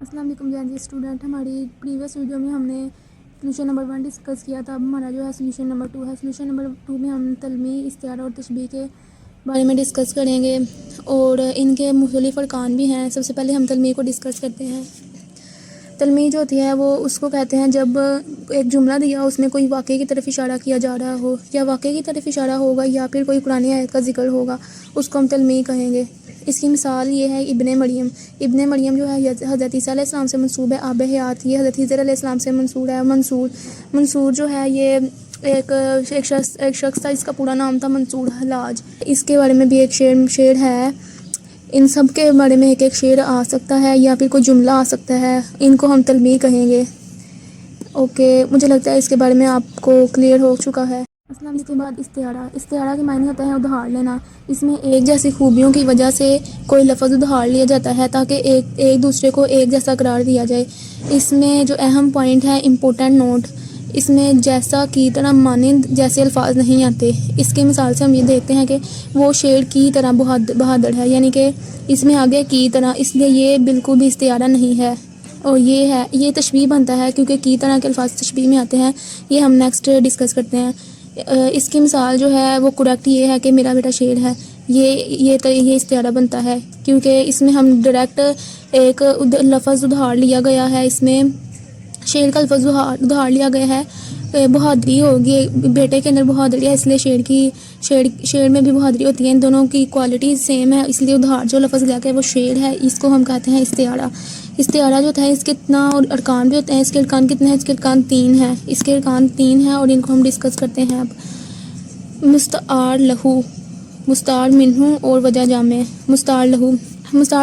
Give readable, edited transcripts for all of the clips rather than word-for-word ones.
अस्सलाम वालेकुम जी स्टूडेंट। हमारी प्रीवियस वीडियो में हमने सोल्यूशन नंबर 1 डिस्कस किया था। अब हमारा जो है सोल्यूशन नंबर 2 है। सोल्यूशन नंबर 2 में हम तलमी, इस्तिआरा और तशबीह के बारे में डिस्कस करेंगे और इनके मुख्तलिफ अरकान भी हैं। सबसे पहले हम तलमी को डिस्कस करते हैं। तलमी जो होती है वो उसको कहते हैं जब एक जुमला दिया उसमें कोई वाक़े की तरफ इशारा किया जा रहा हो, या वाक़े की तरफ इशारा होगा या फिर कोई कुरानी आयत का जिक्र होगा, उसको हम तलमी कहेंगे। इसकी मिसाल ये है इब्ने मरियम। इब्ने मरियम जो है हज़रत ईसा अलैहिस्सलाम से मंसूब है। आब हयात ये हज़रत हिज़र अलैहिस्सलाम से मंसूब है। मंसूर जो है ये एक शख्स था, इसका पूरा नाम था मंसूर हलाज। इसके बारे में भी एक शेर है। इन सब के बारे में एक शेर आ सकता है या फिर कोई जुमला आ सकता है, इनको हम तलमी कहेंगे। ओके, मुझे लगता है इसके बारे में आपको क्लियर हो चुका है। अस्सलाम। इसके बाद इस्तिआरा के मायने होता है उधार लेना। इसमें एक जैसी खूबियों की वजह से कोई लफ्ज़ उधार लिया जाता है ताकि एक दूसरे को एक जैसा करार दिया जाए। इसमें जो अहम पॉइंट है, इम्पोर्टेंट नोट, इसमें जैसा की तरह मानिंद जैसे अल्फाज नहीं आते। इसकी मिसाल से हम ये देखते हैं कि वो शेर की तरह बहादुर है, यानी कि इसमें आगे की तरह, इसलिए ये बिल्कुल भी इस्तिआरा नहीं है। और ये तशबीह बनता है क्योंकि की तरह के अल्फाज तशबीह में आते हैं। ये हम नेक्स्ट डिस्कस करते हैं। इसकी मिसाल जो है वो करेक्ट ये है कि मेरा बेटा शेर है। ये इस्तिआरा बनता है क्योंकि इसमें हम डायरेक्ट एक लफ्ज़ उधार लिया गया है। इसमें शेर का लफ्ज़ उधार लिया गया है। बहादुरी होगी, बेटे के अंदर बहादुरी है, इसलिए शेर में भी बहादुरी होती है। इन दोनों की क्वालिटी सेम है, इसलिए उधार जो लफ्ज़ लिया गया है वो शेर है। इसको हम कहते हैं इस्तिआरा। इस्तिआरा जो होता है इसके इतना और अरकान भी होते हैं। इसके अरकान कितने हैं? इसके अरकान 3 हैं। इसके अरकान 3 हैं और इनको हम डिस्कस करते हैं अब। मुस्तार लहू, मुस्तार मिन्हू और वजह जामे। मुस्तार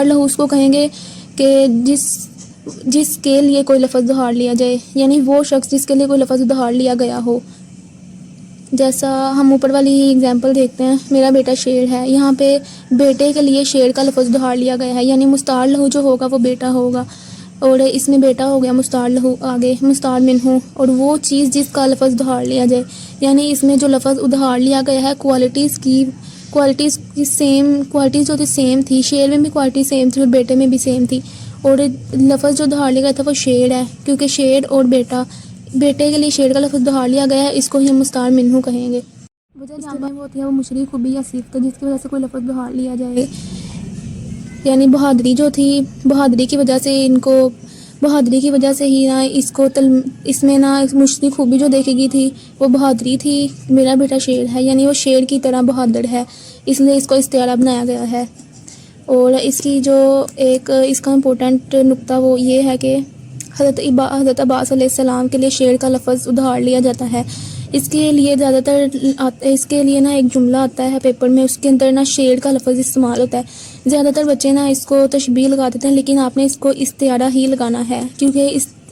लहू उसको कहेंगे कि जिसके लिए कोई लफ्ज़ उधार लिया जाए, यानी वो शख्स जिसके लिए कोई लफ्ज़ उधार लिया गया हो। जैसा हम ऊपर वाली एग्जांपल देखते हैं, मेरा बेटा शेर है। यहाँ पे बेटे के लिए शेर का लफ्ज़ उधार लिया गया है, यानी मुस्तार लहू जो होगा वो बेटा होगा। और इसमें बेटा हो गया मुस्तार लहू, आगे मुस्तार मिन्हू, और वो चीज़ जिसका लफ्ज़ उधार लिया जाए, यानी इसमें जो लफ्ज़ उधार लिया गया है क्वालिटीज़ की क्वालिटीज़ जो थी सेम थी। शेर में भी क्वालिटी सेम थी और बेटे में भी सेम थी। और लफ्ज़ जो उधार लिया गया था वो शेर है, क्योंकि शेर और बेटे के लिए शेर का लफ्ज़ उधार लिया गया है। इसको ही हम मुस्तार मिन्हू कहेंगे। वजह जामे वो होती है वो मुशरी खूबी या सिफ़त जिसकी वजह से कोई लफ्ज़ उधार लिया जाए, यानी बहादुरी जो थी, बहादुरी की वजह से ही ना इसमें ना मुशरी खूबी जो देखी गई थी वो बहादुरी थी। मेरा बेटा शेर है, यानी वो शेर की तरह बहादुर है, इसलिए इसको इस्तिआरा बनाया गया है। और इसकी जो इसका इम्पोर्टेंट नुक्ता वो ये है कि हज़रत अब्बास अलैहिस्सलाम के लिए शेर का लफ्ज़ उधार लिया जाता है। इसके लिए ना एक जुमला आता है पेपर में, उसके अंदर ना शेर का लफ्ज़ इस्तेमाल होता है। ज़्यादातर बच्चे ना इसको तशबीह लगा देते हैं, लेकिन आपने इसको इस्तिआरा ही लगाना है, क्योंकि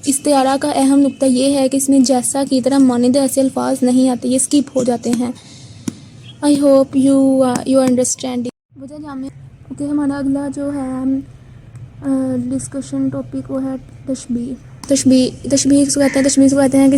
इस्तिआरा का अहम नुक्ता ये है कि इसमें जैसा की तरह मानिंद ऐसे अल्फाज नहीं आते, ये स्किप हो जाते हैं। I hope you understand. वजह जामे। ओके, हमारा अगला जो है डिस्कशन टॉपिक वो है तशबीह को कहते हैं कि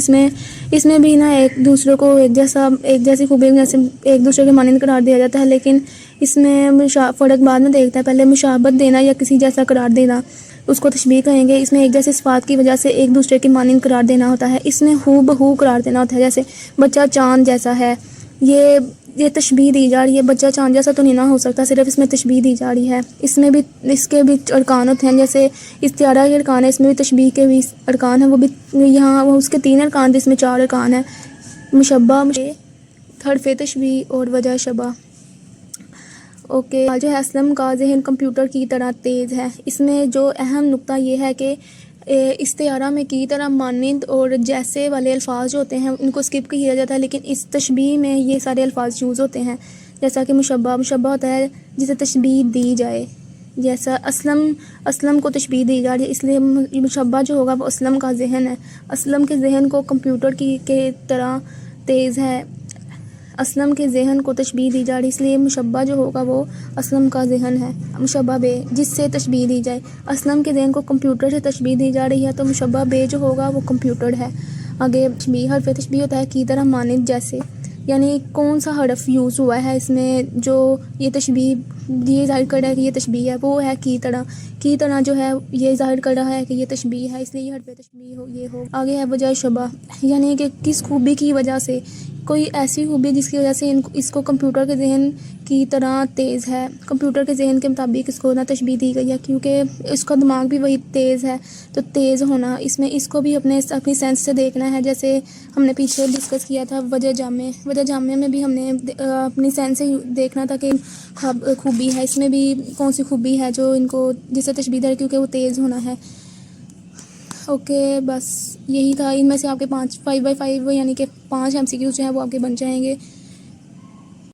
इसमें भी ना एक दूसरे को एक जैसी खूबी जैसे एक दूसरे के मानिंद करार दिया जाता है, लेकिन इसमें फ़र्क बाद में देखता है। पहले मुशाबत देना या किसी जैसा करार देना, उसको तशबीह कहेंगे। इसमें एक जैसे सिफ़ात की वजह से एक दूसरे की मानिंद करार देना होता है। इसमें हू बहू करार देना होता है, जैसे बच्चा चाँद जैसा है, ये तशबीह दी जा रही है। बच्चा चाँद जैसा तो नहीं ना हो सकता, सिर्फ इसमें तशबीह दी जा रही है। इसके भी अरकान होते हैं, जैसे इस्तिआरा के अरकान है, इसमें भी तशबीह के भी अरकान है। वो भी यहाँ उसके 3 अरकान थे, इसमें 4 अरकान है। मुशब्बा, हर्फ़ तशबीह और वजह शबा। ओके, जो है असलम का ज़हन कंप्यूटर की तरह तेज़ है। इसमें जो अहम नुक्ता ये है कि इस्तिआरा में की तरह मानिंद और जैसे वाले अल्फाज जो होते हैं उनको स्किप किया जाता है, लेकिन इस तशबीह में ये सारे अल्फाज यूज़ होते हैं। जैसा कि मुशब्बा होता है जिसे तशबीह दी जाए। जैसा असलम को तशबीह दी जा रही है, इसलिए मुशब्बा जो होगा वो असलम का ज़हन है। असलम के ज़हन को कंप्यूटर के तरह तेज़ है। असलम के ज़हन को तशबीह दी जा रही, इसलिए मुशब्बा जो होगा वो असलम का ज़हन है। मुशब्बा बे जिससे तशबीह दी जाए, असलम के ज़हन को कंप्यूटर से तशबीह दी जा रही है, तो मुशब्बा बे जो होगा वो कंप्यूटर है। आगे तशबीह, हर्फ़ तशबीह होता है की तरह मानिंद जैसे, यानी कौन सा हर्फ यूज़ हुआ है इसमें जो ये तशबीह یہ ظاہر کر رہا ہے کہ یہ تشبیہ ہے، وہ ہے کی طرح جو ہے یہ ظاہر کر رہا ہے کہ یہ تشبیہ ہے، اس لیے یہ حرف تشبیہ ہو یہ ہو۔ آگے ہے وجہ شبہ، یعنی کہ کس خوبی کی وجہ سے، کوئی ایسی خوبی جس کی وجہ سے اس کو کمپیوٹر کے ذہن کی طرح تیز ہے، کمپیوٹر کے ذہن کے مطابق اس کو نہ تشبیہ دی گئی ہے، کیونکہ اس کا دماغ بھی وہی تیز ہے، تو تیز ہونا اس کو بھی اپنی سینس سے دیکھنا ہے، جیسے ہم نے پیچھے ڈسکس کیا تھا وجہ جامع میں بھی ہم نے اپنی سینس سے دیکھنا تھا کہ خوبی ہے، اس میں بھی کون سی خوبی ہے جو ان کو جسے تشبیہ دے، کیونکہ وہ تیز ہونا ہے۔ اوکے، بس یہی تھا، ان میں سے آپ کے 5 بائی 5 یعنی کہ 5 MCQs جو ہیں وہ آپ کے بن جائیں گے۔